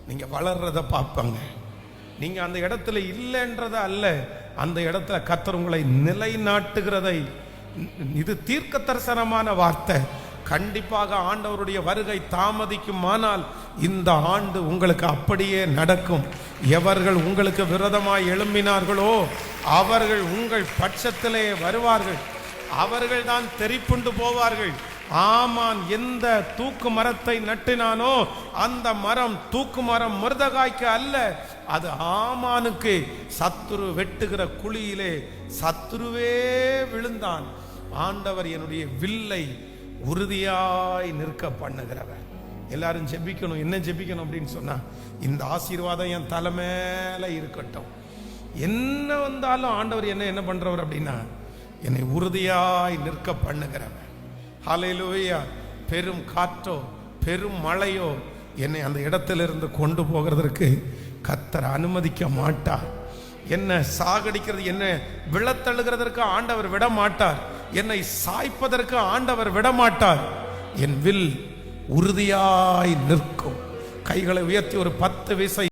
நீங்க வளர்றத பார்ப்பாங்க. நீங்க அந்த இடத்துல இல்லைன்றத அல்ல, அந்த இடத்துல கர்த்தர் உங்களை நிலைநாட்டுகிறதை. இது தீர்க்க தரிசனமான வார்த்தை. கண்டிப்பாக ஆண்டவருடைய வருகை தாமதிக்குமானால் இந்த ஆண்டு உங்களுக்கு அப்படியே நடக்கும். எவர்கள் உங்களுக்கு விரோதமாய் எழும்பினார்களோ அவர்கள் உங்கள் பட்சத்திலே வருவார்கள். அவர்கள் தான் தெரிப்புண்டு போவார்கள். ஆமான் எந்த தூக்கு மரத்தை நட்டினானோ அந்த மரம் தூக்கு மரம் மொர்தெகாய்க்கு அல்ல, அது ஆமானுக்கு. சத்துரு வெட்டுகிற குழியிலே சத்துருவே விழுந்தான். ஆண்டவர் என்னுடைய வில்லை உறுதியாய் நிற்க பண்ணுகிறவர். எல்லாரும் ஜெபிக்கணும். என்ன ஜெபிக்கணும் அப்படின்னு சொன்னா, இந்த ஆசீர்வாதம் என் தலை மேல இருக்கட்டும். என்ன வந்தாலும் ஆண்டவர் என்ன பண்றவர் அப்படின்னா, என்னை உறுதியாய் நிற்க பண்ணுகிறவர். ஹல்லேலூயா. பெரும் காற்றோ பெரும் மழையோ என்னை அந்த இடத்திலிருந்து கொண்டு போகிறதற்கு கர்த்தர் அனுமதிக்க மாட்டார். என்ன சாகடிக்கிறது, என்ன விழத்தழுகிறதற்கு ஆண்டவர் விட மாட்டார். என்னை சாய்ப்பதற்கு ஆண்டவர் விட மாட்டார். என் வில் உறுதியாய் நிற்கும். கைகளை உயர்த்தி ஒரு 10 விசை